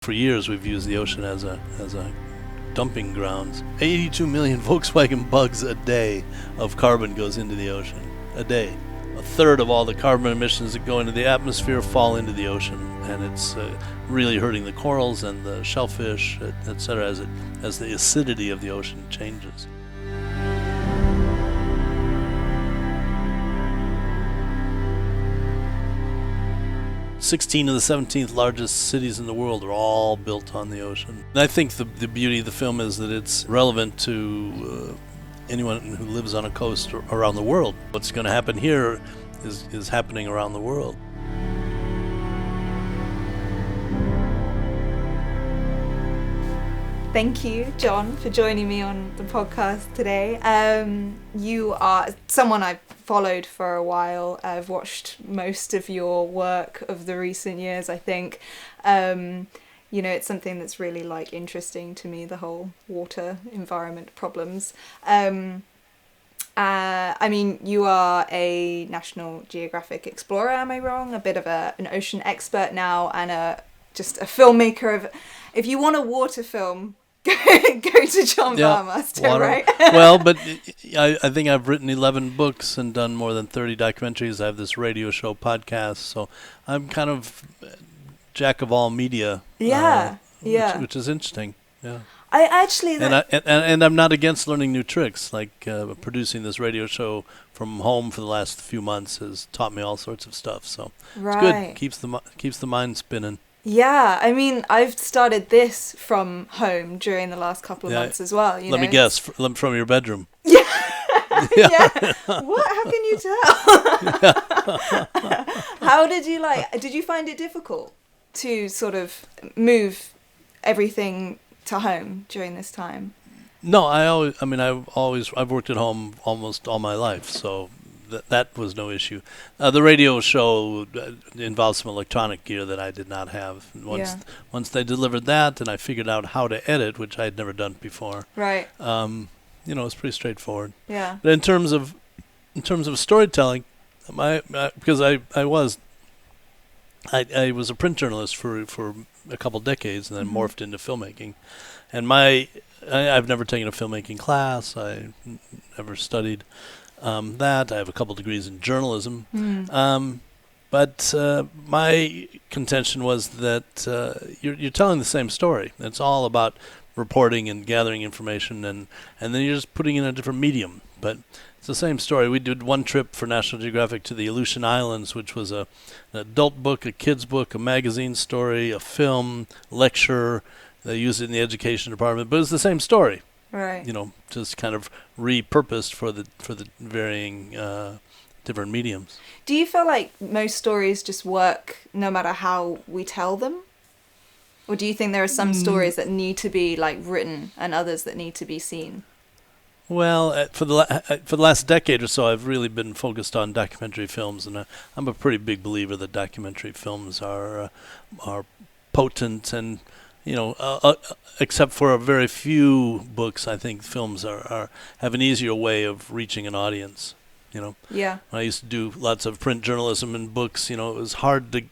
For years, we've used the ocean as a dumping grounds. 82 million Volkswagen bugs a day of carbon goes into the ocean. A day. A third of all the carbon emissions that go into the atmosphere fall into the ocean, and it's really hurting the corals and the shellfish, etc., as the acidity of the ocean changes. 16 of the 17th largest cities in the world are all built on the ocean. And I think the beauty of the film is that it's relevant to anyone who lives on a coast around the world. What's going to happen here is happening around the world. Thank you, Jon, for joining me on the podcast today. You are someone I've followed for a while. I've watched most of your work of the recent years, I think. It's something that's really interesting to me, the whole water environment problems. You are a National Geographic Explorer, am I wrong? A bit of an ocean expert now, and just a filmmaker. If you want a water film, go to Jon Bowermaster, right? Well, but I think I've written 11 books and done more than 30 documentaries. I have this radio show podcast, so I'm kind of jack of all media. Which is interesting. Yeah. I actually and I'm not against learning new tricks. Like producing this radio show from home for the last few months has taught me all sorts of stuff. So it's good. Keeps the mind spinning. Yeah, I've started this from home during the last couple of months as well. Let me guess, from your bedroom. Yeah. Yeah. What? How can you tell? How did you find it difficult to sort of move everything to home during this time? No, I've worked at home almost all my life, so that was no issue. The radio show involved some electronic gear that I did not have. Once they delivered that, and I figured out how to edit, which I had never done before. Right. It's pretty straightforward. Yeah. But in terms of storytelling, because I was a print journalist for a couple decades, and then morphed into filmmaking, and I've never taken a filmmaking class. I never studied that. I have a couple degrees in journalism. But my contention was that you're telling the same story. It's all about reporting and gathering information, and then you're just putting in a different medium. But it's the same story. We did one trip for National Geographic to the Aleutian Islands, which was an adult book, a kid's book, a magazine story, a film, lecture. They used it in the education department, but it's the same story. Right. Just kind of repurposed for the varying different mediums. Do you feel like most stories just work no matter how we tell them? Or do you think there are some stories that need to be written and others that need to be seen? Well, for the last decade or so, I've really been focused on documentary films, and I'm a pretty big believer that documentary films are potent, and except for a very few books, I think films have an easier way of reaching an audience. Yeah. When I used to do lots of print journalism and books, it was hard to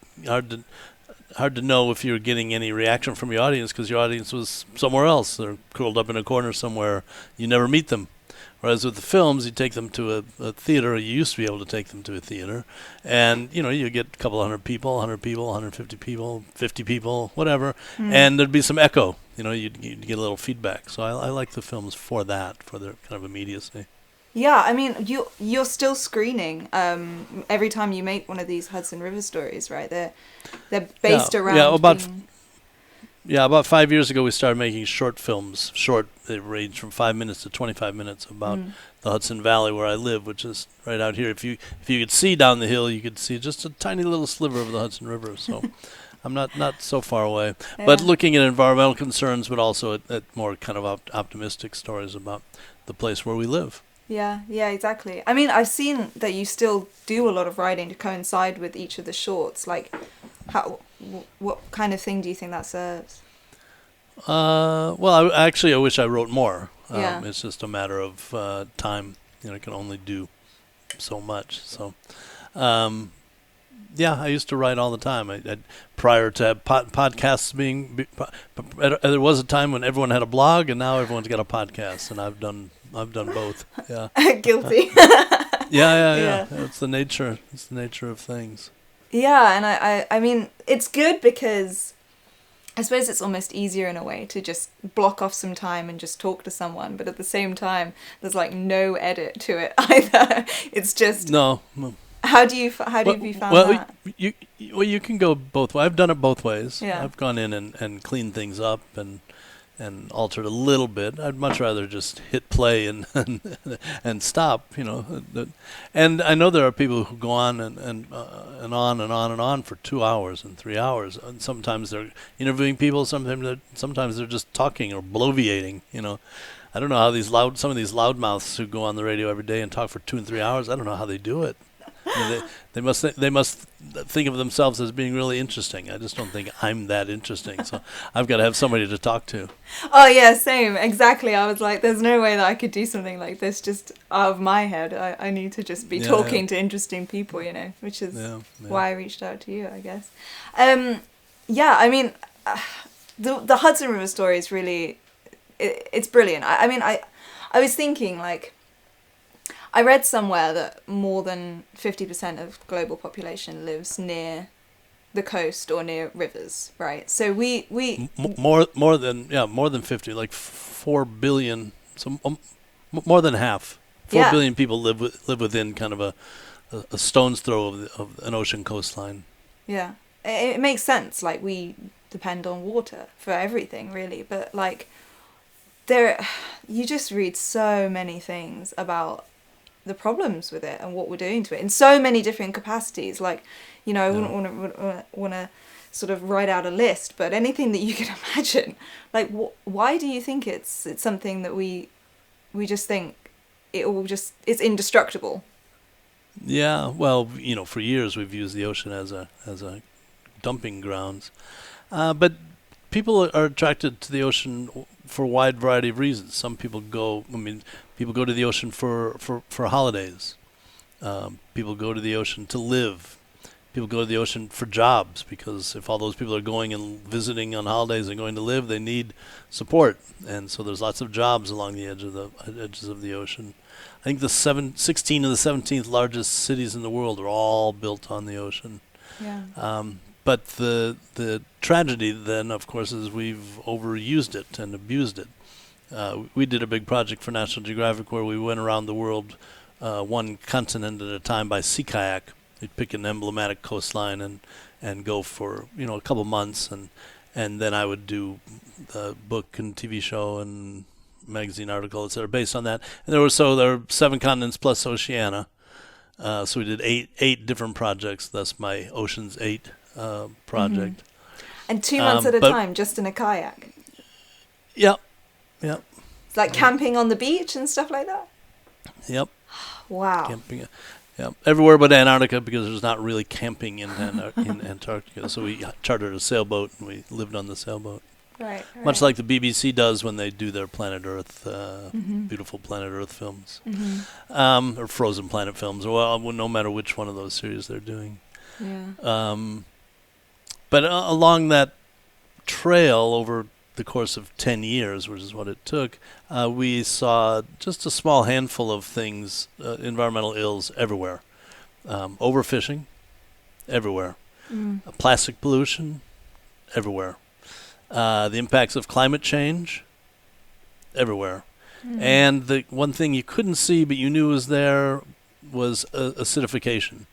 know if you were getting any reaction from your audience, because your audience was somewhere else. They're curled up in a corner somewhere. You never meet them. Whereas with the films, you take them to a theater. You used to be able to take them to a theater, and you get a couple 100 people, 150 people, 50 people, whatever, and there'd be some echo. You'd get a little feedback. So I like the films for that, for their kind of immediacy. Yeah, you're still screening every time you make one of these Hudson River stories, right? They're based around. About 5 years ago, we started making short films. They range from 5 minutes to 25 minutes about the Hudson Valley where I live, which is right out here. If you could see down the hill, you could see just a tiny little sliver of the Hudson River. So I'm not so far away. Yeah. But looking at environmental concerns, but also at more kind of optimistic stories about the place where we live. Yeah, exactly. I've seen that you still do a lot of writing to coincide with each of the shorts. What kind of thing do you think that serves? Well, I wish I wrote more. Yeah. It's just a matter of time. I can only do so much. So, Yeah, I used to write all the time. Prior to podcasts there was a time when everyone had a blog, and now everyone's got a podcast, and I've done both. Yeah. Guilty. Yeah. It's the nature of things. Yeah, and I mean, it's good because I suppose it's almost easier in a way to just block off some time and just talk to someone, but at the same time, there's like no edit to it either. It's just no. How have you found that? You can go both ways. I've done it both ways. Yeah. I've gone in and cleaned things up and altered a little bit. I'd much rather just hit play and stop, And I know there are people who go on and on and on and on for 2 hours and 3 hours. And sometimes they're interviewing people. Sometimes they're just talking or bloviating. I don't know how some of these loudmouths who go on the radio every day and talk for 2 and 3 hours. I don't know how they do it. I mean, they must think of themselves as being really interesting. I just don't think I'm that interesting, so I've got to have somebody to talk to. Oh yeah, same, exactly. I was like, there's no way that I could do something like this just out of my head. I need to just be talking to interesting people, which is why I reached out to you, I guess. I mean, the Hudson River story is really, it's brilliant. I was thinking like, I read somewhere that more than 50% of global population lives near the coast or near rivers, right? So we more than 50, like 4 billion, so more than half. 4 billion people live within kind of a stone's throw of an ocean coastline. Yeah, it makes sense. Like we depend on water for everything, really. But like, you just read so many things about the problems with it and what we're doing to it in so many different capacities. Like, I wouldn't want to sort of write out a list, but anything that you can imagine. Like, why do you think it's something that we just think it's indestructible? Yeah, well, for years we've used the ocean as a dumping grounds, but people are attracted to the ocean for a wide variety of reasons. Some people go. People go to the ocean for holidays. People go to the ocean to live. People go to the ocean for jobs, because if all those people are going and visiting on holidays and going to live, they need support. And so there's lots of jobs along the edges of the ocean. I think the 16 of the 17th largest cities in the world are all built on the ocean. Yeah. But the tragedy then, of course, is we've overused it and abused it. We did a big project for National Geographic where we went around the world one continent at a time by sea kayak. We'd pick an emblematic coastline and go for a couple months, and then I would do the book and TV show and magazine article, etc., based on that. And there are 7 continents plus Oceania. So we did eight different projects. That's my Oceans 8 project. Mm-hmm. And 2 months at a time, just in a kayak. Yep. It's like camping on the beach and stuff like that? Yep. Wow. Camping, everywhere but Antarctica, because there's not really camping in Antarctica. So we chartered a sailboat and we lived on the sailboat. Right. Much like the BBC does when they do their Planet Earth, beautiful Planet Earth films, or Frozen Planet films, or no matter which one of those series they're doing. Yeah. But along that trail over the course of 10 years, which is what it took, we saw just a small handful of things, environmental ills everywhere. Overfishing, everywhere. Plastic pollution, everywhere. The impacts of climate change, everywhere. And the one thing you couldn't see but you knew was there was acidification.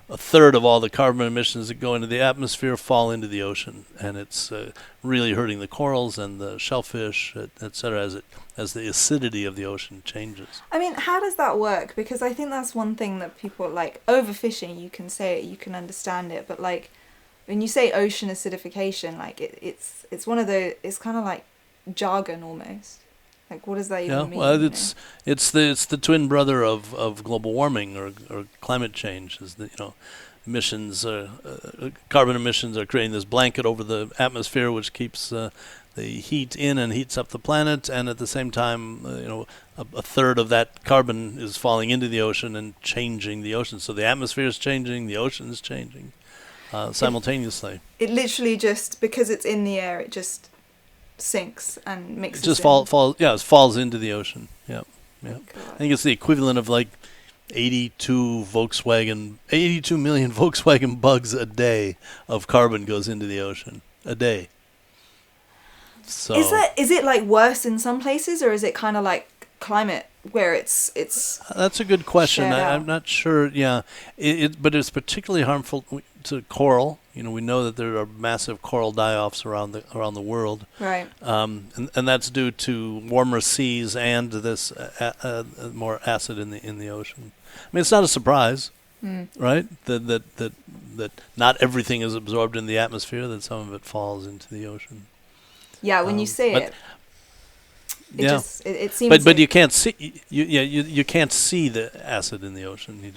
A third of all the carbon emissions that go into the atmosphere fall into the ocean, and it's really hurting the corals and the shellfish, etc., as the acidity of the ocean changes. I mean, how does that work? Because I think that's one thing that people like. Overfishing, you can say it, you can understand it, but like when you say ocean acidification, like it's one of those. It's kind of like jargon almost. Like, what does that even mean? Well, it's the twin brother of global warming or climate change. Is emissions, carbon emissions are creating this blanket over the atmosphere, which keeps the heat in and heats up the planet, and at the same time, a third of that carbon is falling into the ocean and changing the ocean. So the atmosphere is changing, the ocean is changing simultaneously. It literally just, because it's in the air, it just sinks and mixes. It just it falls into the ocean. Yeah. God. I think it's the equivalent of like 82 million Volkswagen bugs a day of carbon goes into the ocean a day. So is it like worse in some places, or is it kind of like climate where it's that's a good question. I'm not sure. Yeah, but it's particularly harmful to coral. We know that there are massive coral die-offs around the world. Right. And that's due to warmer seas and this more acid in the ocean. I mean, it's not a surprise, right? That not everything is absorbed in the atmosphere. That some of it falls into the ocean. Yeah, when you say it. Yeah. It seems. But you can't see. You can't see the acid in the ocean. It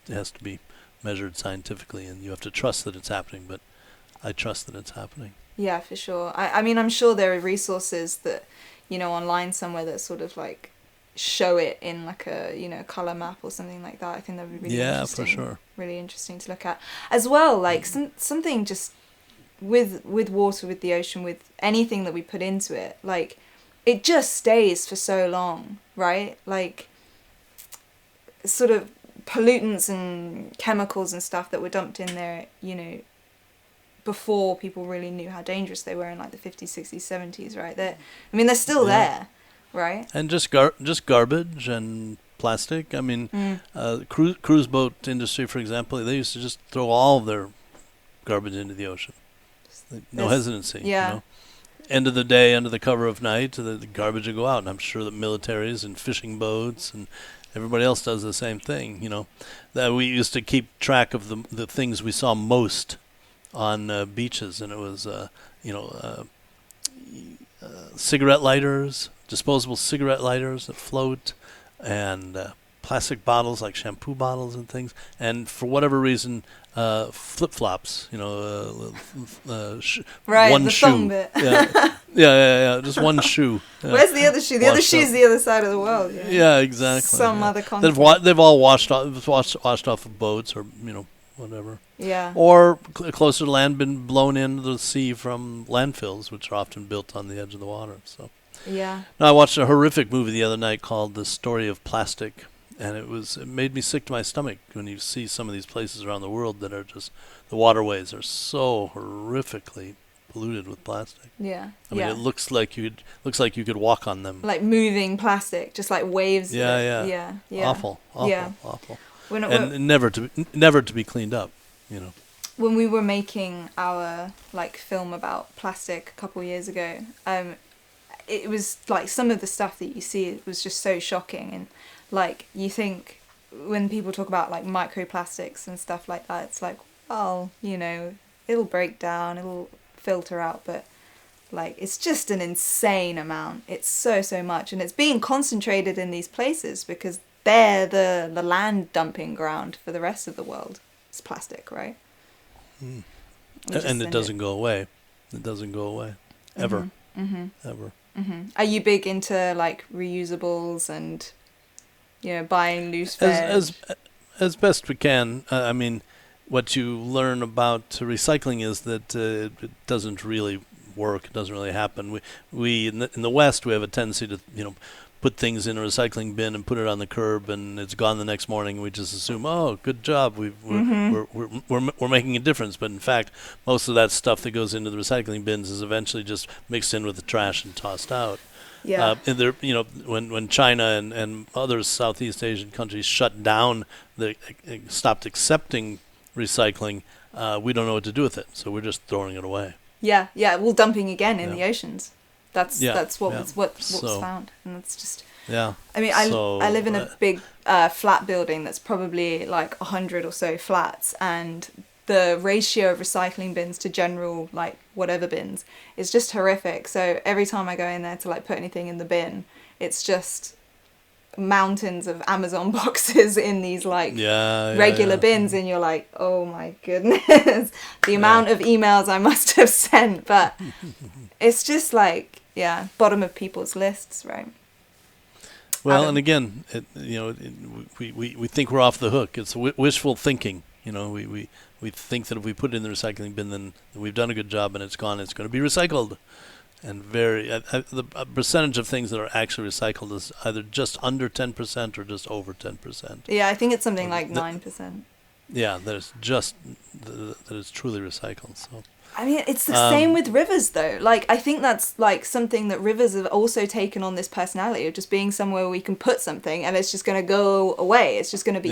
has to be measured scientifically, and you have to trust that it's happening. But I trust that it's happening. Yeah, for sure. I mean, I'm sure there are resources that online somewhere that sort of like show it in like a color map or something like that. I think that would be really interesting. For sure. Really interesting to look at as well. Like something just with water, with the ocean, with anything that we put into it, like it just stays for so long, right? Like sort of pollutants and chemicals and stuff that were dumped in there, before people really knew how dangerous they were in like the 50s, 60s, 70s, right? They're still there, right? And just garbage and plastic. I mean, cruise boat industry, for example, they used to just throw all of their garbage into the ocean. No hesitancy. Yeah. End of the day, under the cover of night, the garbage would go out, and I'm sure that militaries and fishing boats and everybody else does the same thing. That we used to keep track of the things we saw most on beaches, and it was cigarette lighters, disposable cigarette lighters that float, and plastic bottles like shampoo bottles and things, and for whatever reason, flip-flops, right, one the shoe. thumb bit. Yeah, just one shoe. Where's the other shoe? The other shoe's the other side of the world. Yeah, exactly. Some other continent. They've all washed off of boats or whatever. Yeah. Or closer to land, been blown into the sea from landfills, which are often built on the edge of the water. So. Yeah. Now, I watched a horrific movie the other night called The Story of Plastic. And it made me sick to my stomach when you see some of these places around the world that are just, the waterways are so horrifically polluted with plastic. Yeah. I mean, it looks like you could walk on them. Like moving plastic, just like waves. Yeah. Awful. Yeah. Awful. And never to be cleaned up, When we were making our like film about plastic a couple of years ago, it was like some of the stuff that you see, it was just so shocking. And like, you think when people talk about like microplastics and stuff like that, it's like, well, it'll break down, it'll filter out, but like it's just an insane amount. It's so much, and it's being concentrated in these places because they're the land dumping ground for the rest of the world. It's plastic, right? And it doesn't go away. It doesn't go away ever. Ever. Are you big into like reusables and buying loose veg? As best we can. I mean, what you learn about recycling is that it doesn't really work. It doesn't really happen. We in the West, we have a tendency to put things in a recycling bin and put it on the curb, and it's gone the next morning. We just assume, oh, good job, we're making a difference. But in fact, most of that stuff that goes into the recycling bins is eventually just mixed in with the trash and tossed out. Yeah. And there, when China and other Southeast Asian countries shut down, stopped accepting recycling, we don't know what to do with it, so we're just throwing it away. Yeah. Well, dumping again in the oceans. That's what's found, and it's just. Yeah. I mean, I live in a big flat building that's probably like 100 or so flats, and the ratio of recycling bins to general like whatever bins is just horrific. So every time I go in there to like put anything in the bin, it's just mountains of Amazon boxes in these regular bins, and you're like, oh my goodness, the amount of emails I must have sent. But it's just like, bottom of people's lists, right? Well, and again, we think we're off the hook. It's wishful thinking. We think that if we put it in the recycling bin, then we've done a good job and it's gone. It's going to be recycled. And the percentage of things that are actually recycled is either just under 10% or just over 10%. Yeah, I think it's something like 9%. Yeah, that is truly recycled. So. I mean, it's the same with rivers, though. Like, I think that's like something that rivers have also taken on, this personality of just being somewhere where we can put something and it's just going to go away. It's just going to be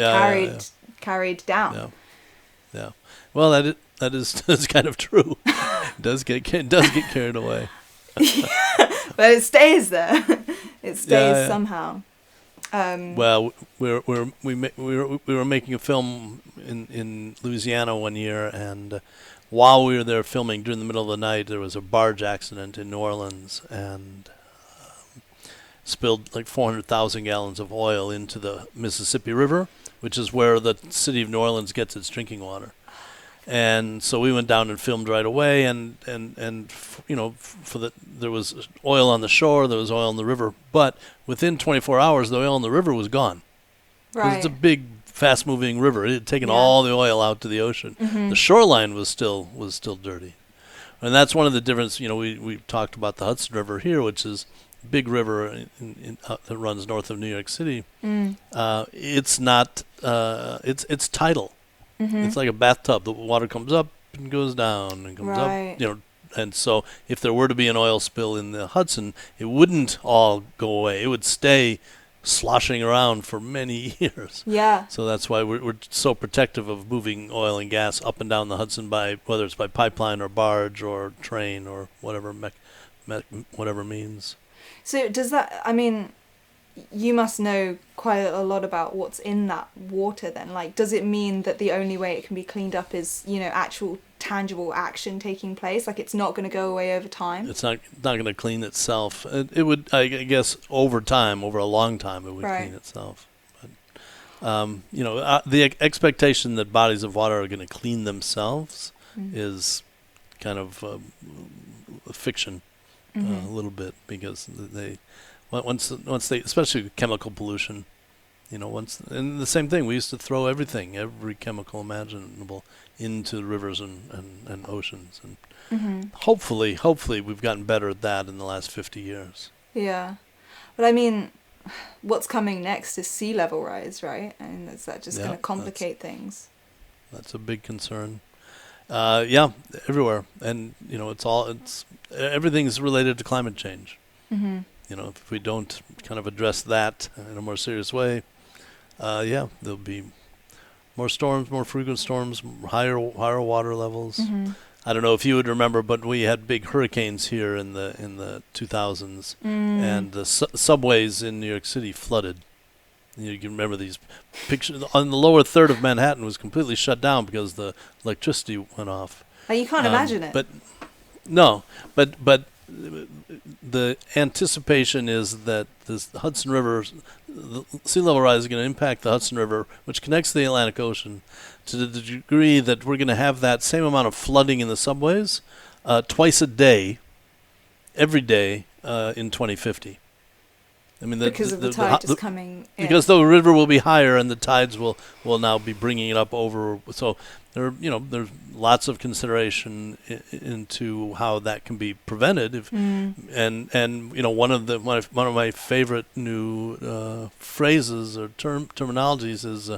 carried down. Yeah. Well, that is kind of true. It does get carried away. But it stays there. It stays somehow. Well, we were making a film in Louisiana one year, and while we were there filming, during the middle of the night, there was a barge accident in New Orleans, and spilled like 400,000 gallons of oil into the Mississippi River, which is where the city of New Orleans gets its drinking water. And so we went down and filmed right away, and there was oil on the shore, there was oil in the river, but within 24 hours, the oil in the river was gone. Right. It's a big, fast-moving river. It had taken all the oil out to the ocean. Mm-hmm. The shoreline was still dirty, and that's one of the differences. We talked about the Hudson River here, which is a big river that runs north of New York City. It's not. It's tidal. Mm-hmm. It's like a bathtub. The water comes up and goes down and comes up. And so if there were to be an oil spill in the Hudson, it wouldn't all go away. It would stay sloshing around for many years. Yeah. So that's why we're so protective of moving oil and gas up and down the Hudson whether it's by pipeline or barge or train or whatever whatever means. So does that? I mean, you must know quite a lot about what's in that water then. Like, does it mean that the only way it can be cleaned up is, actual tangible action taking place? Like, it's not going to go away over time? It's not going to clean itself. It would, I guess, over a long time, it would clean itself. But, the expectation that bodies of water are going to clean themselves is kind of a fiction a little bit, because once they, especially chemical pollution, and the same thing, we used to throw every chemical imaginable into rivers and oceans, and hopefully we've gotten better at that in the last 50 years. Yeah, but I mean, what's coming next is sea level rise, right? And is that just going to complicate things? That's a big concern. Everywhere, and everything's related to climate change. Mm-hmm. If we don't kind of address that in a more serious way, there'll be more storms, more frequent storms, higher water levels. Mm-hmm. I don't know if you would remember, but we had big hurricanes here in the 2000s, and the subways in New York City flooded. You can remember these pictures. On the lower third of Manhattan was completely shut down because the electricity went off. You can't imagine it. But the anticipation is that the Hudson River, the sea level rise is going to impact the Hudson River, which connects to the Atlantic Ocean, to the degree that we're going to have that same amount of flooding in the subways twice a day, every day in 2050. I mean, because of the tide just coming in. Because the river will be higher and the tides will now be bringing it up over. So there's lots of consideration into how that can be prevented. And one of my favorite new phrases or terminologies is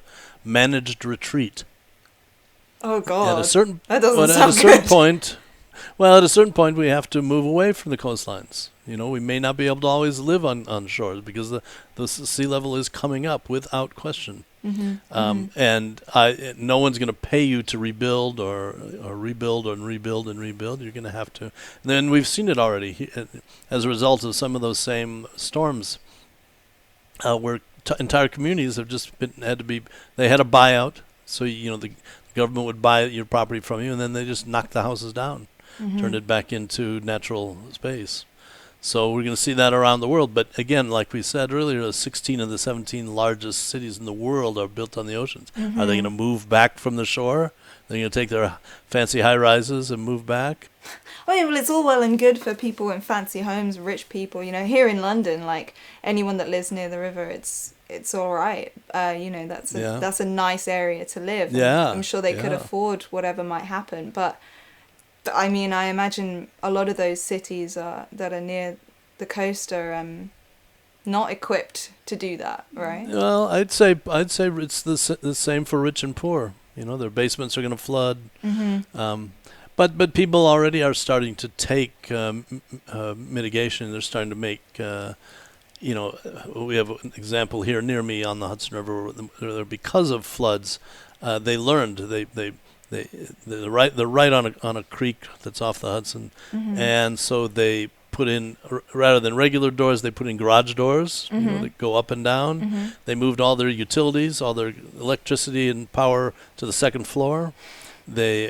managed retreat. Oh God! At a certain point, we have to move away from the coastlines. We may not be able to always live on shores because the sea level is coming up without question. And no one's going to pay you to rebuild or rebuild and rebuild and rebuild. You're going to have to. And then we've seen it already as a result of some of those same storms, where entire communities have just they had a buyout. So the government would buy your property from you, and then they just knocked the houses down, turned it back into natural space. So we're going to see that around the world. But again, like we said earlier, 16 of the 17 largest cities in the world are built on the oceans. Mm-hmm. Are they going to move back from the shore? They're going to take their fancy high-rises and move back? Oh yeah, well, it's all well and good for people in fancy homes, rich people. You know, here in London, like anyone that lives near the river, it's all right. You know, that's a nice area to live. Yeah, I'm sure they could afford whatever might happen. But I mean, I imagine a lot of those cities that are near the coast are not equipped to do that, right? Well, I'd say it's the same for rich and poor. You know, their basements are going to flood. Mm-hmm. But people already are starting to take mitigation. They're starting to make, we have an example here near me on the Hudson River. Where because of floods, they learned they're right on a creek that's off the Hudson, Mm-hmm. and so they put in, rather than regular doors, they put in garage doors, Mm-hmm. that go up and down. Mm-hmm. They moved all their utilities, all their electricity and power to the second floor.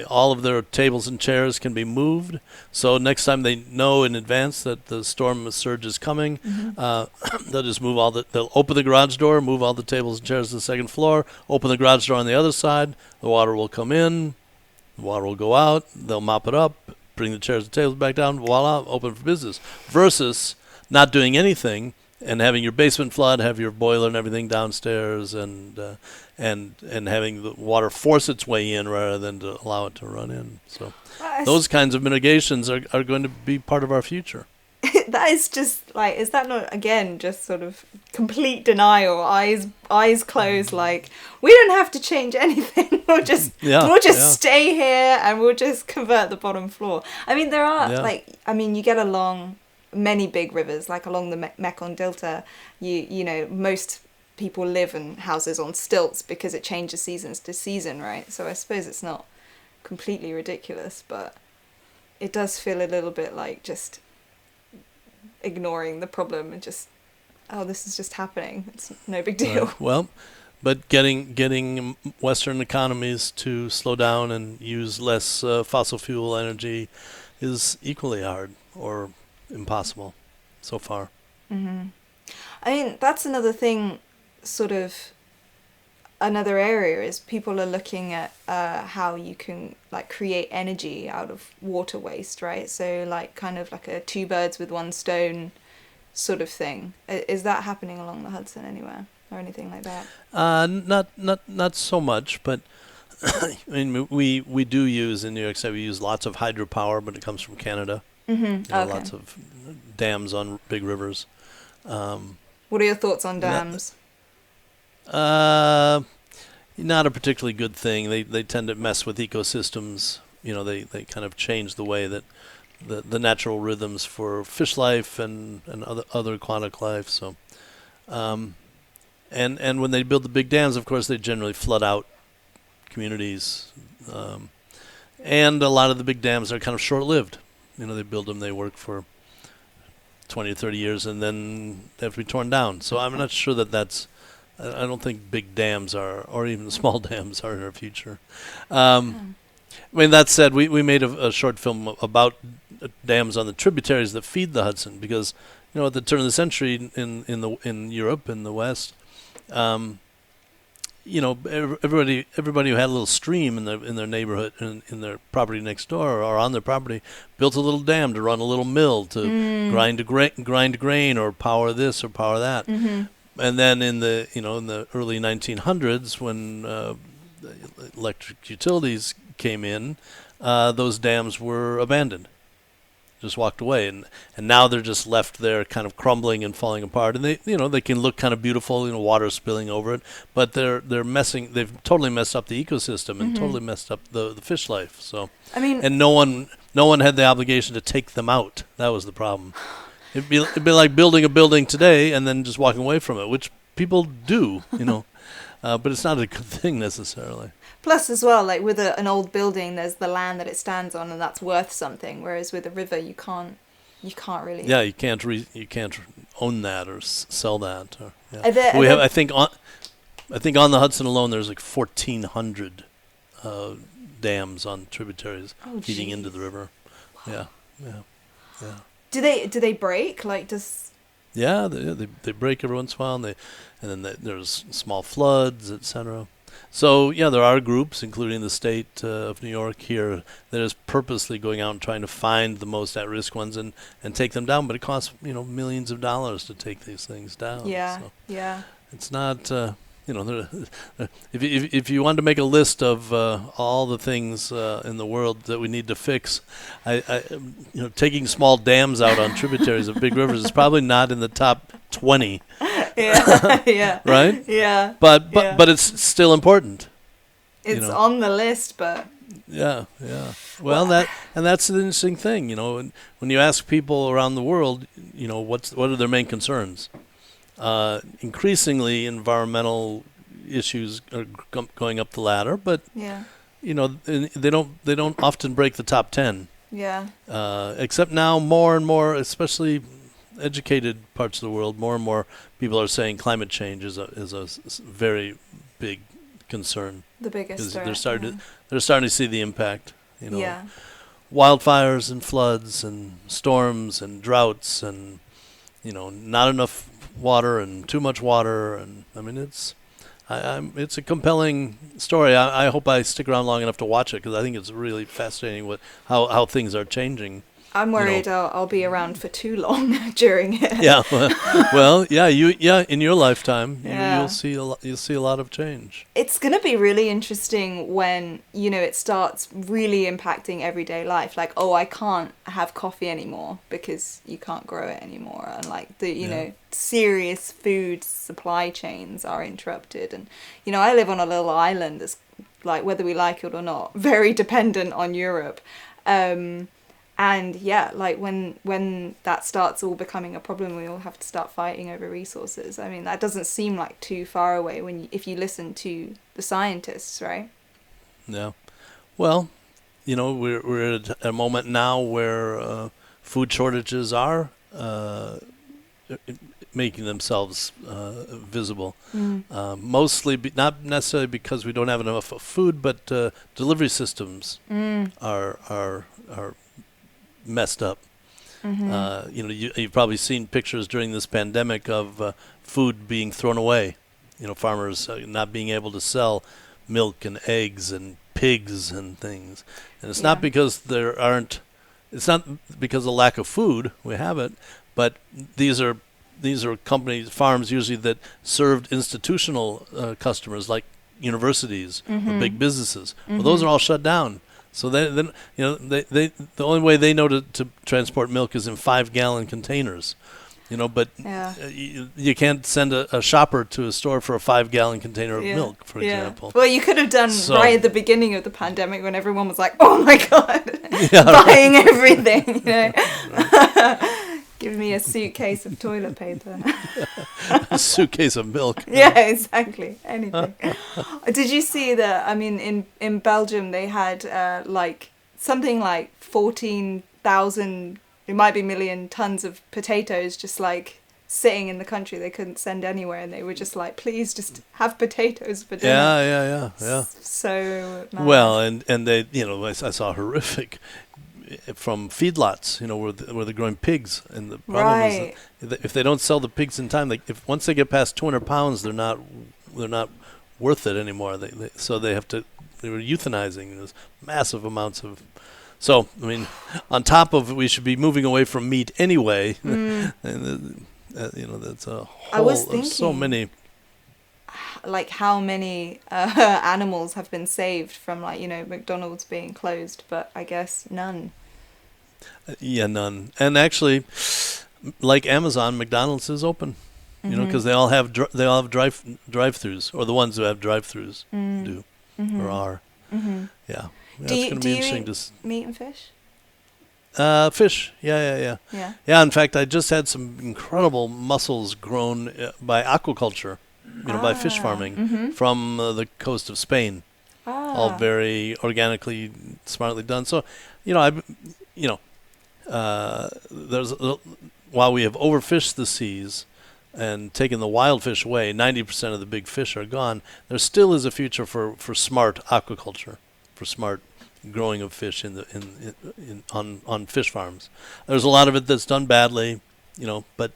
All of their tables and chairs can be moved. So next time they know in advance that the storm surge is coming, Mm-hmm. they'll just they'll open the garage door, move all the tables and chairs to the second floor, open the garage door on the other side. The water will come in, the water will go out. They'll mop it up, bring the chairs and tables back down. Voila, open for business. Versus not doing anything and having your basement flood, have your boiler and everything downstairs, and having the water force its way in rather than to allow it to run in. So those kinds of mitigations are going to be part of our future. That is just like, is that not again just sort of complete denial, eyes closed, like we don't have to change anything, we'll just stay here and we'll just convert the bottom floor. I mean, there are you get along many big rivers, like along the Mekong Delta, you know, most people live in houses on stilts because it changes seasons to season, right? So I suppose it's not completely ridiculous, but it does feel a little bit like just ignoring the problem and just, this is just happening. It's no big deal. Well, but getting Western economies to slow down and use less fossil fuel energy is equally hard or impossible so far. Mm-hmm. I mean, that's another thing, sort of another area is people are looking at how you can like create energy out of water waste, right? So like kind of like a two birds with one stone sort of thing. Is that happening along the Hudson anywhere or anything like that? Not so much, but I mean we do use in New York City, we use lots of hydropower, but it comes from Canada. Mm-hmm. Okay. Lots of dams on big rivers. What are your thoughts on dams? Not a particularly good thing. They tend to mess with ecosystems. You know, they kind of change the way that the natural rhythms for fish life and other aquatic life. So, and when they build the big dams, of course, they generally flood out communities. And a lot of the big dams are kind of short-lived. You know, they build them, they work for 20 or 30 years, and then they have to be torn down. So I'm not sure that's... I don't think big dams or even small dams are in our future. I mean, that said, we made a short film about dams on the tributaries that feed the Hudson, because, you know, at the turn of the century in Europe, in the West, you know, everybody who had a little stream in their neighborhood, in their property next door or on their property, built a little dam to run a little mill to grind grain or power this or power that. Mm-hmm. And then in the early 1900s, when electric utilities came in, those dams were abandoned, just walked away, and now they're just left there, kind of crumbling and falling apart. And they can look kind of beautiful, water spilling over it, but they've totally messed up the ecosystem and totally messed up the fish life. So I mean, and no one had the obligation to take them out. That was the problem. It'd be like building a building today and then just walking away from it, which people do, but it's not a good thing necessarily. Plus, as well, like with an old building, there's the land that it stands on, and that's worth something. Whereas with a river, you can't really. Yeah, you can't own that or sell that. Or, yeah. I think on the Hudson alone, there's like 1,400 dams on tributaries feeding into the river. Wow. Yeah. Do they break? Like, does... Yeah, they break every once in a while, and then there's small floods, etc. So yeah, there are groups, including the state of New York here, that is purposely going out and trying to find the most at-risk ones and take them down. But it costs millions of dollars to take these things down. Yeah, so yeah. It's not. If you wanted to make a list of all the things in the world that we need to fix, taking small dams out on tributaries of big rivers is probably not in the top 20. Yeah, yeah. Right? Yeah. But it's still important. It's on the list, but... Yeah. Well, that's an interesting thing, when you ask people around the world, what are their main concerns? Increasingly, environmental issues are going up the ladder, but they don't often break the top 10. Yeah. Except now, more and more, especially educated parts of the world, more and more people are saying climate change is a very big concern. The biggest threat. They're starting to see the impact. Yeah. Wildfires and floods and storms and droughts and not enough water and too much water, and I mean it's a compelling story. I hope I stick around long enough to watch it, because I think it's really fascinating how things are changing. I'm worried I'll be around for too long during it. Yeah, well, in your lifetime, you'll see a lot of change. It's going to be really interesting when it starts really impacting everyday life. Like, I can't have coffee anymore because you can't grow it anymore, and like the serious food supply chains are interrupted. And I live on a little island that's, like, whether we like it or not, very dependent on Europe. And like when that starts all becoming a problem, we all have to start fighting over resources. I mean, that doesn't seem like too far away if you listen to the scientists, right? Yeah. Well, we're at a moment now where food shortages are making themselves visible. Mostly not necessarily because we don't have enough food, but delivery systems are messed up. You've probably seen pictures during this pandemic of food being thrown away. Farmers not being able to sell milk and eggs and pigs and things. And it's not because it's not because of lack of food. We have it, but these are farms usually that served institutional customers like universities or big businesses. Well, those are all shut down. So then the only way they know to transport milk is in 5-gallon containers, But you can't send a shopper to a store for a 5-gallon container of milk, for example. Well, you could have done right at the beginning of the pandemic when everyone was like, "Oh my god, buying everything." Give me a suitcase of toilet paper. A suitcase of milk. Yeah, exactly. Anything. Did you see that? I mean, in Belgium, they had something like 14,000, it might be million tons of potatoes just like sitting in the country. They couldn't send anywhere, and they were just like, please just have potatoes for dinner. Yeah. So mad. Well, and they, I saw horrific from feedlots, where they're growing pigs, and the problem is that if they don't sell the pigs in time, if once they get past 200 pounds, they're not worth it anymore. So they were euthanizing this massive amounts of. So I mean, on top of it, we should be moving away from meat anyway. And that's a whole. I was thinking, so many. Like how many animals have been saved from McDonald's being closed, but I guess none. None. And actually, like Amazon, McDonald's is open. Because they all have drive-throughs, or the ones who have drive-throughs do or are. Yeah. It's going to be interesting. Do you eat meat and fish? Fish. Yeah. Yeah. In fact, I just had some incredible mussels grown by aquaculture. By fish farming from the coast of Spain, all very organically, smartly done. So, there's while we have overfished the seas and taken the wild fish away, 90% of the big fish are gone. There still is a future for smart aquaculture, for smart, growing of fish on fish farms. There's a lot of it that's done badly, but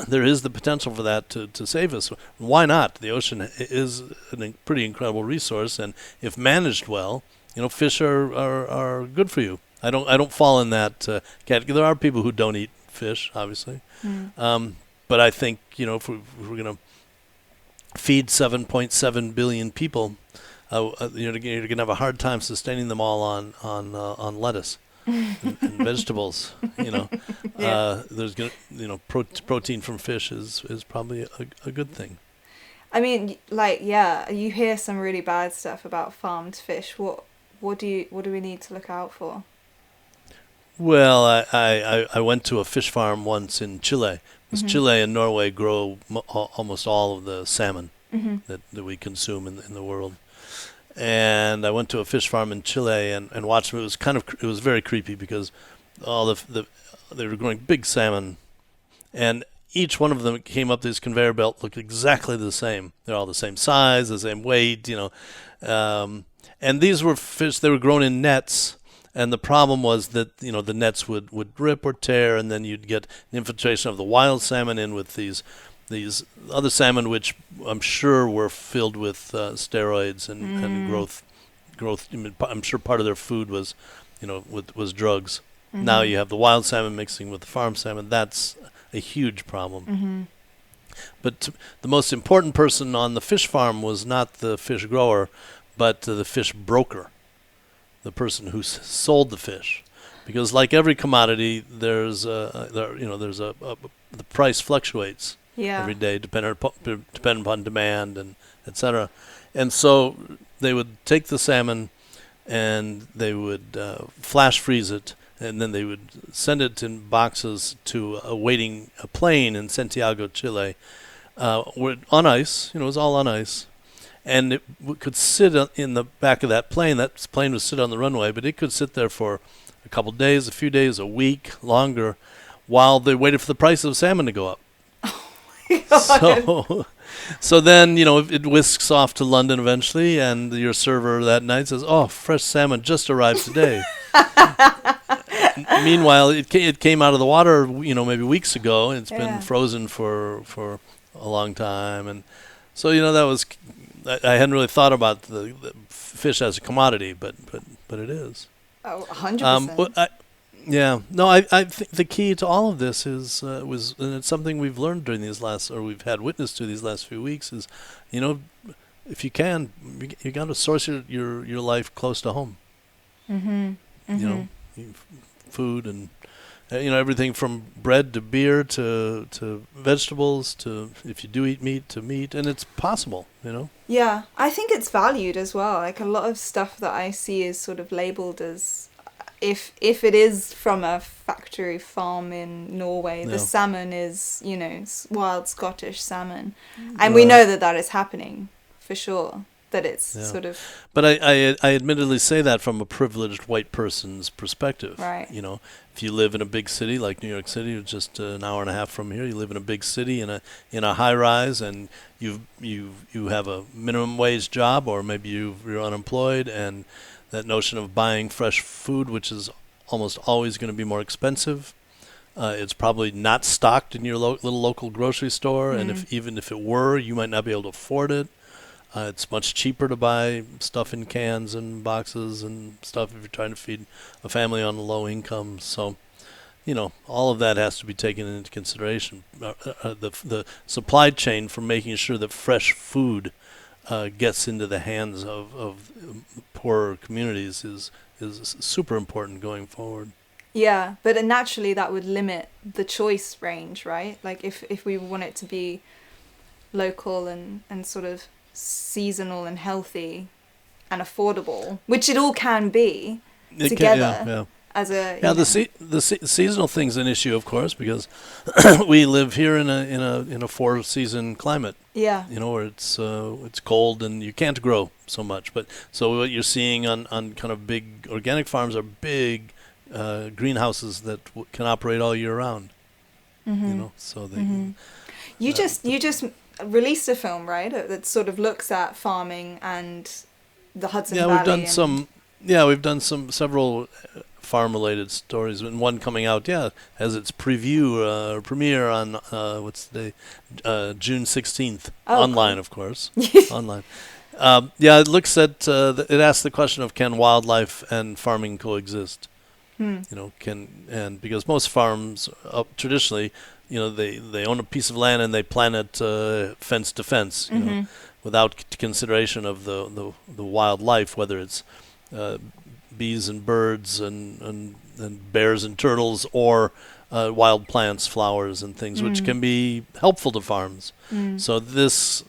there is the potential for that to save us. Why not? The ocean is a pretty incredible resource, and if managed well, fish are good for you. I don't fall in that category. There are people who don't eat fish, obviously, but I think if we're going to feed 7.7 billion people, you're going to have a hard time sustaining them all on lettuce and vegetables. There's going protein from fish is probably a good thing. I mean, you hear some really bad stuff about farmed fish. What do we need to look out for? Well, I went to a fish farm once in Chile. Because Chile and Norway grow almost all of the salmon that we consume in the world. And I went to a fish farm in Chile and watched them. It was very creepy because all they were growing big salmon, and each one of them came up this conveyor belt, looked exactly the same. They're all the same size, the same weight, and these were fish. They were grown in nets. And the problem was that the nets would rip or tear, and then you'd get an infiltration of the wild salmon in with these other salmon, which I'm sure were filled with steroids and growth. I'm sure part of their food was, was drugs. Now you have the wild salmon mixing with the farm salmon. That's a huge problem. But the most important person on the fish farm was not the fish grower, but the fish broker. The person who sold the fish, because like every commodity, the price fluctuates every day, depending upon demand and etc. And so they would take the salmon and they would flash freeze it, and then they would send it in boxes to awaiting a plane in Santiago, Chile, on ice. It was all on ice. And it could sit in the back of that plane. That plane would sit on the runway, but it could sit there for a couple of days, a few days, a week, longer, while they waited for the price of salmon to go up. Oh my God. So then, it whisks off to London eventually, and your server that night says, "Oh, fresh salmon just arrived today." Meanwhile, it came out of the water, maybe weeks ago, and it's been frozen for a long time, and so that was. I hadn't really thought about the fish as a commodity, but it is. Oh, 100%. I think the key to all of this and it's something we've learned during we've had witness to these last few weeks is, if you can, you got to source your life close to home. Food and everything from bread to beer to vegetables to, if you do eat meat, to meat, and it's possible, Yeah, I think it's valued as well. Like a lot of stuff that I see is sort of labelled as, if it is from a factory farm in Norway, the salmon is, wild Scottish salmon. And we know that is happening, for sure. That it's sort of... But I admittedly say that from a privileged white person's perspective. Right. If you live in a big city like New York City, just an hour and a half from here, you live in a big city in a high rise, and you have a minimum wage job, or maybe you're unemployed, and that notion of buying fresh food, which is almost always going to be more expensive. It's probably not stocked in your little local grocery store, and even if it were, you might not be able to afford it. It's much cheaper to buy stuff in cans and boxes and stuff if you're trying to feed a family on a low income. So, all of that has to be taken into consideration. The supply chain for making sure that fresh food gets into the hands of poorer communities is super important going forward. Yeah, but naturally that would limit the choice range, right? Like if we want it to be local and sort of seasonal and healthy and affordable, which it all can be together. As a the seasonal thing's an issue, of course, because we live here in a 4-season climate. Yeah. Where it's cold and you can't grow so much. But so what you're seeing on kind of big organic farms are big greenhouses that can operate all year round. So they. You just released a film, right, that sort of looks at farming and the Hudson Valley. Yeah, we've done some. Yeah, we've done several farm-related stories, and one coming out, has its premiere on what's the day, June 16th, online, cool. Of course, online. It looks at it asks the question of can wildlife and farming coexist? Because most farms traditionally, they own a piece of land and they plan it fence to fence, without consideration of the wildlife, whether it's bees and birds and bears and turtles, or wild plants, flowers and things, which can be helpful to farms. So this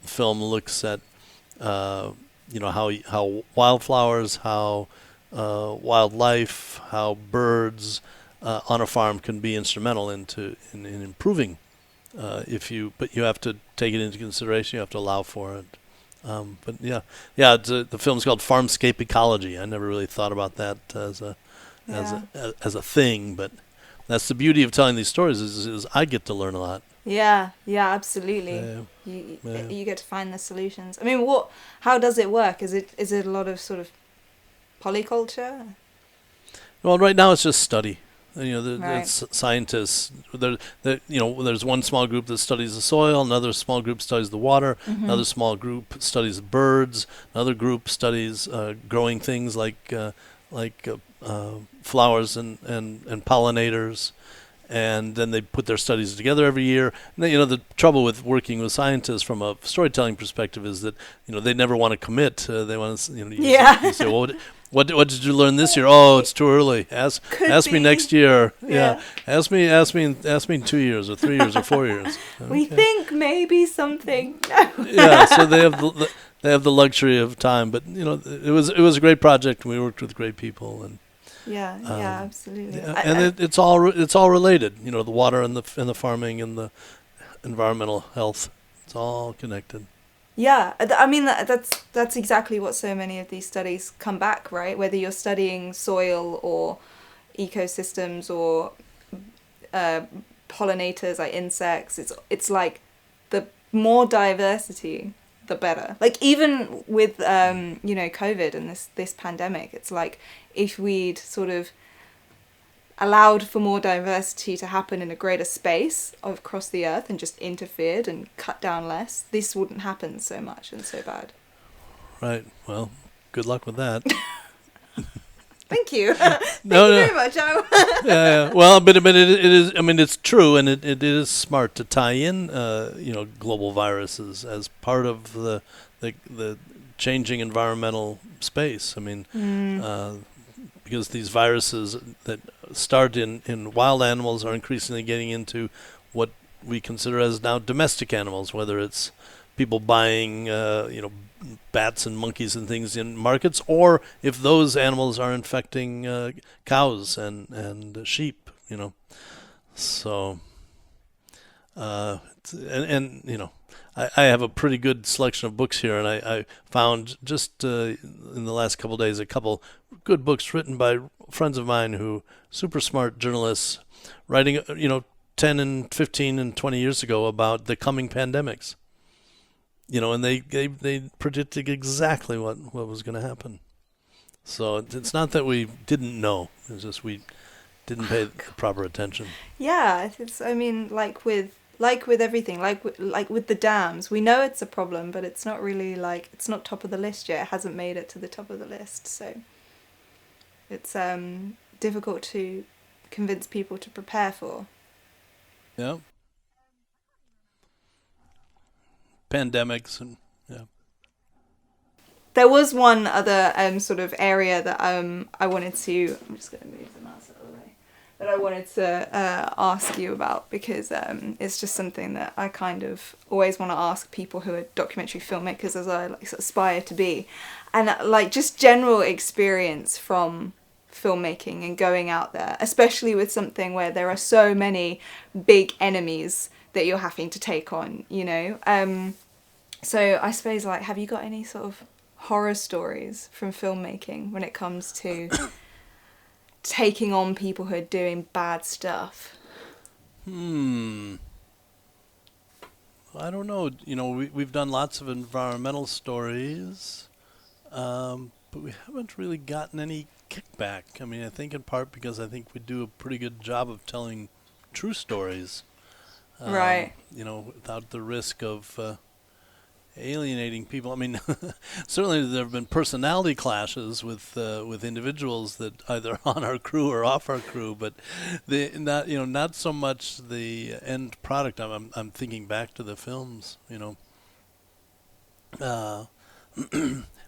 film looks at how wildflowers, how wildlife, how birds on a farm can be instrumental in improving. But you have to take it into consideration. You have to allow for it. The film's called Farmscape Ecology. I never really thought about that as a thing, but that's the beauty of telling these stories is I get to learn a lot. Yeah, absolutely. You get to find the solutions. I mean, how does it work? Is it a lot of sort of polyculture? Well, right now it's just study. It's scientists. There's one small group that studies the soil, another small group studies the water, another small group studies birds, another group studies growing things like flowers and pollinators, and then they put their studies together every year. And the trouble with working with scientists from a storytelling perspective is that they never want to commit. They want to you say, well, what did you learn this year? Oh, it's too early. Ask me next year. Yeah. Ask me in 2 years or 3 years or 4 years. Okay. We think maybe something. So they have the luxury of time, but it was a great project, and we worked with great people, and absolutely. And it's all related. The water and the farming and the environmental health. It's all connected. Yeah, I mean that's exactly what so many of these studies come back, right? Whether you're studying soil or ecosystems or pollinators like insects, it's like the more diversity, the better. Like even with COVID and this pandemic, it's like if we'd sort of allowed for more diversity to happen in a greater space across the earth and just interfered and cut down less, this wouldn't happen so much and so bad. Right. Well, good luck with that. Thank you. Thank you very much. Well, but it is. I mean, it's true, and it is smart to tie in, global viruses as part of the changing environmental space. I mean, because these viruses that start in wild animals are increasingly getting into what we consider as now domestic animals, whether it's people buying, bats and monkeys and things in markets, or if those animals are infecting cows and sheep, So, I have a pretty good selection of books here, and I found just in the last couple of days a couple good books written by friends of mine who super smart journalists writing 10 and 15 and 20 years ago about the coming pandemics. And they predicted exactly what was going to happen. So it's not that we didn't know; it's just we didn't pay proper attention. Yeah, like with everything, like with the dams, we know it's a problem, but it's not really it's not top of the list yet. It hasn't made it to the top of the list, so it's difficult to convince people to prepare for. Yeah. Pandemics and There was one other sort of area that I wanted to. I'm just going to move the mouse out of the way. That I wanted to ask you about, because it's just something that I kind of always want to ask people who are documentary filmmakers, as I aspire to be, and just general experience from filmmaking and going out there, especially with something where there are so many big enemies that you're having to take on, So I suppose, have you got any sort of horror stories from filmmaking when it comes to taking on people who are doing bad stuff? I don't know. We've done lots of environmental stories, but we haven't really gotten any kickback. I mean, I think in part because I think we do a pretty good job of telling true stories. Right. Without the risk of alienating people. I mean, certainly there have been personality clashes with individuals that either on our crew or off our crew, but not so much the end product. I'm thinking back to the films.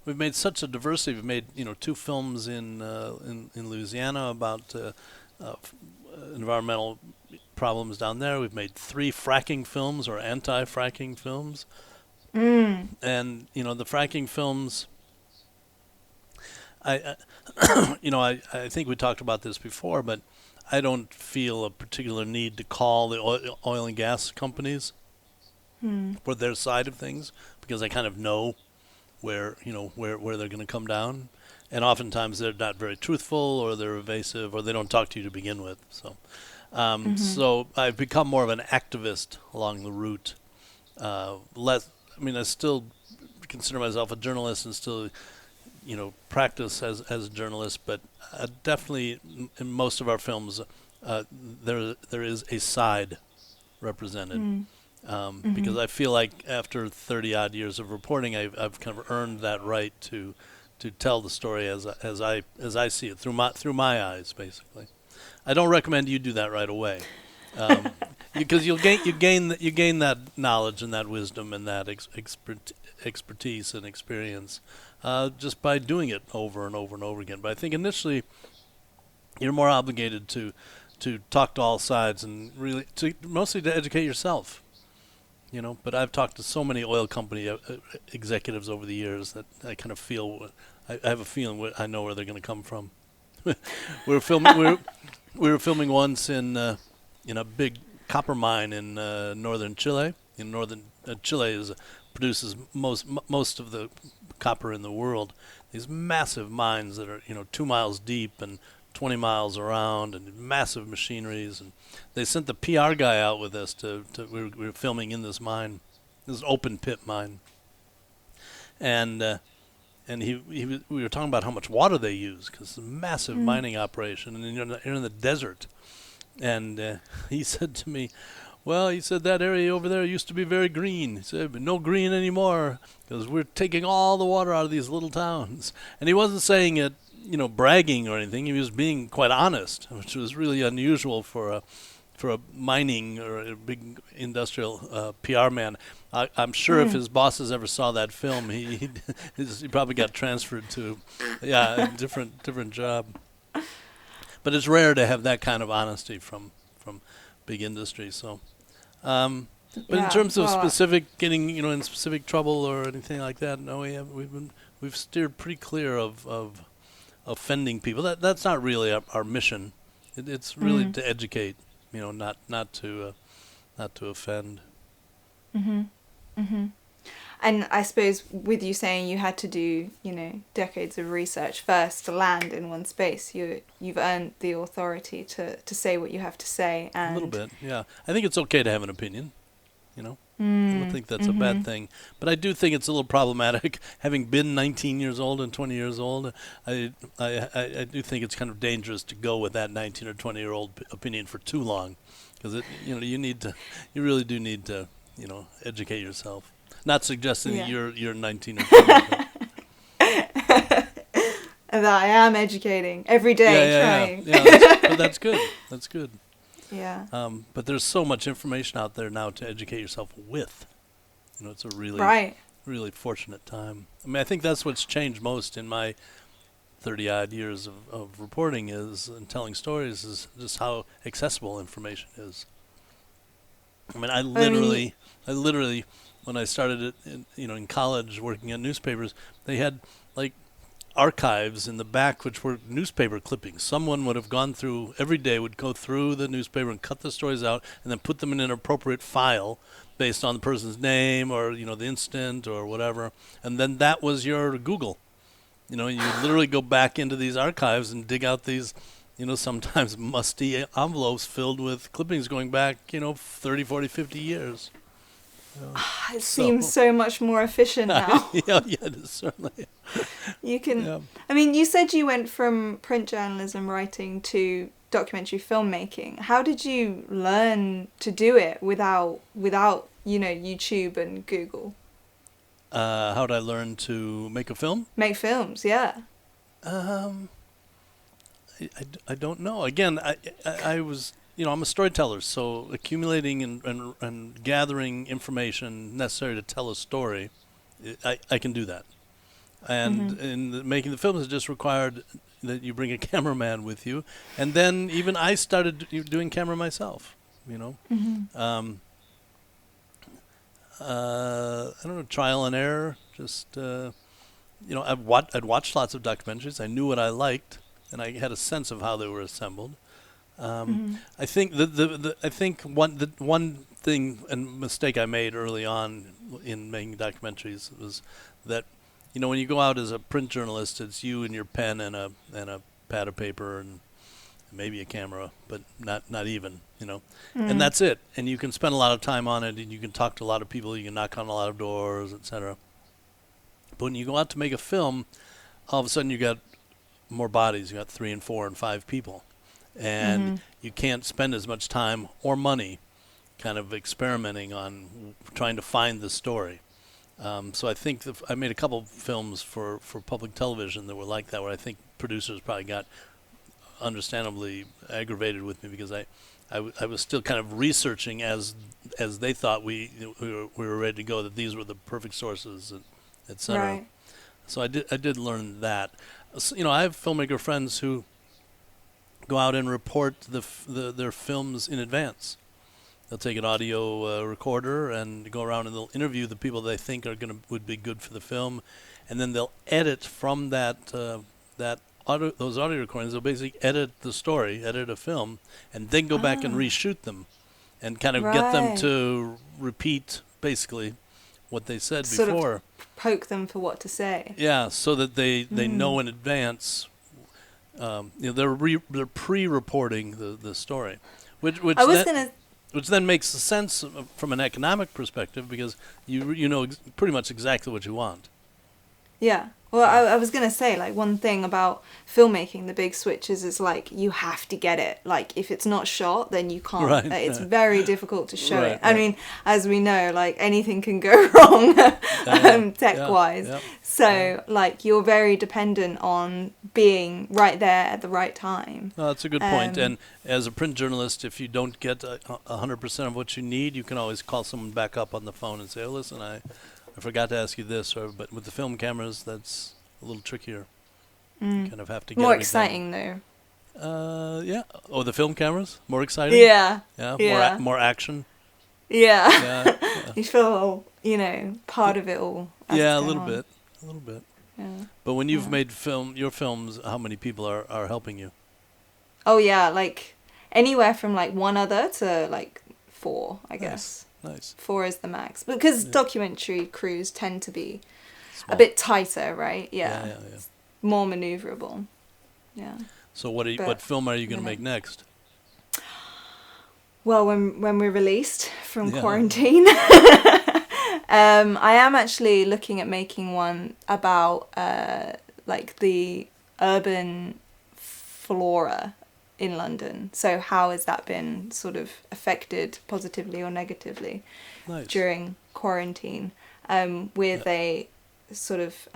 We've made such a diversity. We've made 2 films in Louisiana about environmental problems down there. We've made 3 fracking films or anti-fracking films. And the fracking films, I think we talked about this before, but I don't feel a particular need to call the oil and gas companies for their side of things, because I kind of know where they're going to come down, and oftentimes they're not very truthful, or they're evasive, or they don't talk to you to begin with. So, so I've become more of an activist along the route. I still consider myself a journalist and still, practice as a journalist, but definitely in most of our films, there is a side represented, because I feel like after 30-odd years of reporting, I've kind of earned that right to tell the story as I see it through my eyes, basically. I don't recommend you do that right away. Because you gain that knowledge and that wisdom and that expertise and experience just by doing it over and over and over again. But I think initially you're more obligated to talk to all sides and really mostly to educate yourself. But I've talked to so many oil company executives over the years that I kind of feel I have a feeling I know where they're going to come from. we were filming once in a big copper mine in northern Chile. Chile produces most of the copper in the world. These massive mines that are 2 miles deep and 20 miles around, and massive machineries. And they sent the PR guy out with us we were filming in this mine, this open pit mine, and we were talking about how much water they use, because it's a massive mining operation, and you're in the desert. And he said to me, well, he said, that area over there used to be very green. He said, but no green anymore, because we're taking all the water out of these little towns. And he wasn't saying it, bragging or anything. He was being quite honest, which was really unusual for a mining or a big industrial PR man. I'm sure if his bosses ever saw that film, he probably got transferred to a different job. But it's rare to have that kind of honesty from big industry. So, but in terms of specific getting in specific trouble or anything like that, no, we've steered pretty clear of offending people. That's not really our mission. It's really to educate, not to offend. And I suppose with you saying you had to do, decades of research first to land in one space, you've earned the authority to say what you have to say. And a little bit, yeah. I think it's okay to have an opinion, I don't think that's a bad thing. But I do think it's a little problematic. Having been 19 years old and 20 years old, I do think it's kind of dangerous to go with that 19 or 20-year-old opinion for too long, because you really do need to, educate yourself. Not suggesting that you're 19 or 20. That I am educating every day, trying. But that's good. That's good. Yeah. But there's so much information out there now to educate yourself with. It's a really, really fortunate time. I mean, I think that's what's changed most in my 30-odd years of reporting and telling stories is just how accessible information is. I mean, I literally, when I started in college working on newspapers, they had archives in the back which were newspaper clippings. Someone would have gone through every day, would go through the newspaper and cut the stories out and then put them in an appropriate file based on the person's name or the incident or whatever, and then that was your Google. You literally go back into these archives and dig out these sometimes musty envelopes filled with clippings going back 30, 40, 50 years. It seems so much more efficient now. Yeah, it is certainly. You can. Yeah. I mean, you said you went from print journalism writing to documentary filmmaking. How did you learn to do it without YouTube and Google? How did I learn to make a film? Make films, yeah. I don't know. Again, I was, I'm a storyteller, so accumulating and gathering information necessary to tell a story, I can do that. And in making the films, it just required that you bring a cameraman with you. And then even I started doing camera myself, I don't know, trial and error. Just, I'd watched lots of documentaries. I knew what I liked, and I had a sense of how they were assembled. I think one thing and mistake I made early on in making documentaries was that, when you go out as a print journalist, it's you and your pen and a pad of paper and maybe a camera, but not even, and that's it. And you can spend a lot of time on it, and you can talk to a lot of people, you can knock on a lot of doors, etc. But when you go out to make a film, all of a sudden you got more bodies. You got 3 and 4 and 5 people, and you can't spend as much time or money kind of experimenting on trying to find the story. So I think I made a couple films for public television that were like that, where I think producers probably got understandably aggravated with me because I was still kind of researching as they thought we were ready to go, that these were the perfect sources, etc. Right. So I did learn that. So, I have filmmaker friends who go out and report their films in advance. They'll take an audio recorder and go around and they'll interview the people they think would be good for the film, and then they'll edit from those audio recordings. They'll basically edit the story, edit a film, and then go back and reshoot them, and kind of get them to repeat basically what they said before. Sort of poke them for what to say. Yeah, so that they know in advance. They're pre-reporting the story, which then makes sense from an economic perspective, because you know pretty much exactly what you want. Yeah. Well, I was going to say, like, one thing about filmmaking, the big switches is, like, you have to get it. Like, if it's not shot, then you can't. Right, it's very difficult to show it. I mean, as we know, like, anything can go wrong tech-wise. Yeah. So, like, you're very dependent on being right there at the right time. No, that's a good point. And as a print journalist, if you don't get 100% of what you need, you can always call someone back up on the phone and say, oh, listen, I forgot to ask you this, but with the film cameras, that's a little trickier. You kind of have to get more exciting, though. Yeah. Oh, the film cameras? More exciting? Yeah. Yeah. More action? Yeah. You feel, part of it all. Yeah, a little bit. Yeah. But when you've made your films, how many people are helping you? Oh, yeah, like anywhere from like one other to like 4, I guess. Nice. 4 is the max, because documentary crews tend to be a bit tighter, right? Yeah. It's more maneuverable. Yeah. So what film are you going to make next? Well, when we're released from quarantine, I am actually looking at making one about like the urban flora in London. So how has that been sort of affected positively or negatively during quarantine, with a sort of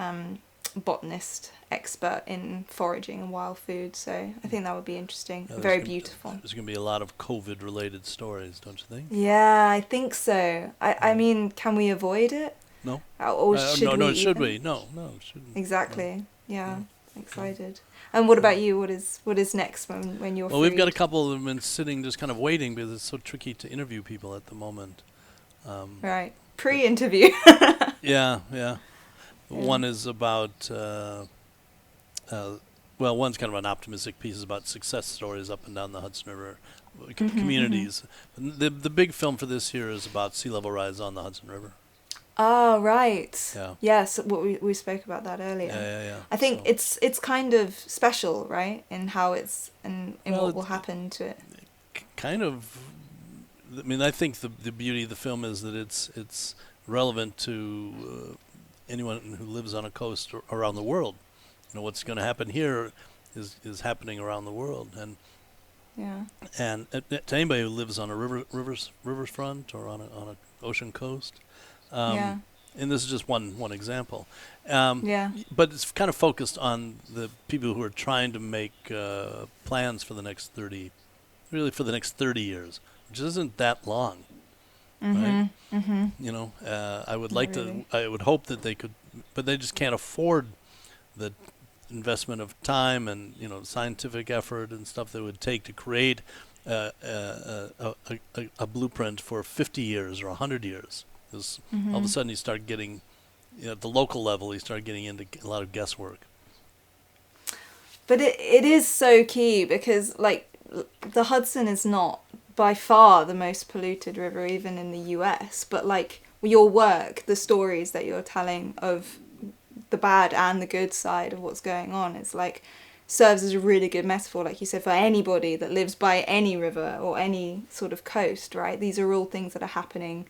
botanist expert in foraging and wild food. So I think that would be interesting. Very beautiful. There's going to be a lot of COVID related stories, don't you think? Yeah, I think so. I mean, can we avoid it? No. Or should we? No, should we? No, it shouldn't. Exactly. No. Yeah. Excited. And what about you? What is next when you're Well, we've got a couple that have been sitting just kind of waiting, because it's so tricky to interview people at the moment. Right. Pre-interview. Yeah. One is about, one's kind of an optimistic piece, is about success stories up and down the Hudson River communities. The big film for this year is about sea level rise on the Hudson River. Oh, right. Yeah. Yes, we spoke about that earlier. Yeah. I think it's kind of special, right, in how it's in what will happen to it. Kind of I mean, I think the beauty of the film is that it's relevant to anyone who lives on a coast or around the world. You know, what's going to happen here is happening around the world, and to anybody who lives on a riverfront or on a ocean coast. And this is just one example. But it's kind of focused on the people who are trying to make plans for the next 30 years, which isn't that long, right? You know, I would I would hope that they could, but they just can't afford the investment of time and, you know, scientific effort and stuff that it would take to create a blueprint for 50 years or 100 years. Because all of a sudden you start getting, you know, at the local level, you start getting into a lot of guesswork. But it is so key because, like, the Hudson is not by far the most polluted river even in the US, but like your work, the stories that you're telling of the bad and the good side of what's going on, it's like serves as a really good metaphor, like you said, for anybody that lives by any river or any sort of coast, right? These are all things that are happening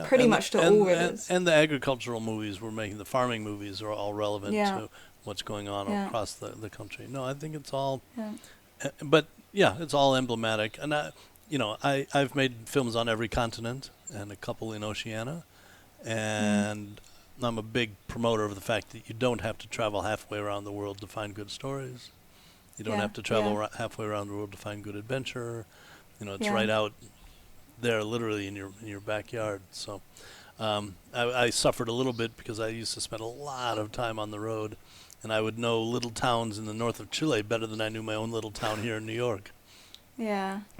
pretty much to all rivers. And the agricultural movies we're making, the farming movies, are all relevant to what's going on across the country. No, I think it's all but it's all emblematic. And I've made films on every continent and a couple in Oceania, and I'm a big promoter of the fact that you don't have to travel halfway around the world to find good stories. You don't have to travel halfway around the world to find good adventure. You know, it's right out there, literally in your backyard. So I suffered a little bit because I used to spend a lot of time on the road, and I would know little towns in the north of Chile better than I knew my own little town here in New York.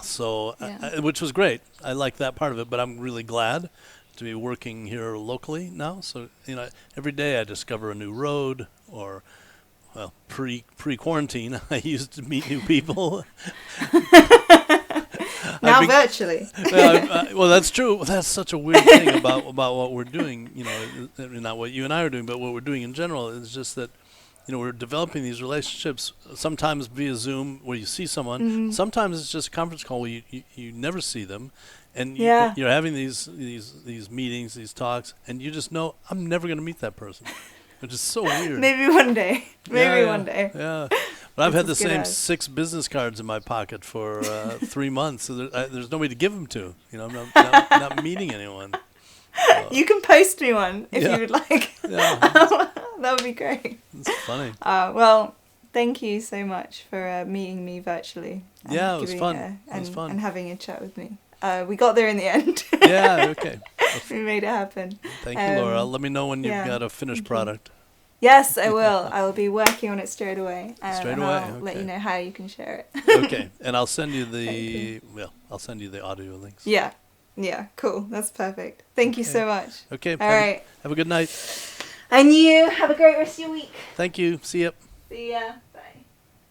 So, which was great. I liked that part of it, but I'm really glad to be working here locally now. So, you know, every day I discover a new road, or, well, pre-quarantine, I used to meet new people. Now virtually. Well, that's true. That's such a weird thing about what we're doing, you know, not what you and I are doing, but what we're doing in general is just that, you know, we're developing these relationships, sometimes via Zoom where you see someone, sometimes it's just a conference call where you never see them, and you're having these meetings, these talks, and you just know, I'm never going to meet that person, which is so weird. Maybe one day. One day. Yeah. But I've had the same 6 business cards in my pocket for 3 months, so there's nobody to give them to. You know, I'm not meeting anyone. You can post me one if you would like. That would be great. It's funny. Well, thank you so much for meeting me virtually. It was fun. And having a chat with me. We got there in the end. Okay. We made it happen. Thank you, Laura. Let me know when you've got a finished product. Yes, I will. I will be working on it straight away. I'll let you know how you can share it. Okay, and I'll send you the audio links. Yeah, cool. That's perfect. Thank you so much. Okay. All right. Have a good night. And you have a great rest of your week. Thank you. See ya. See ya.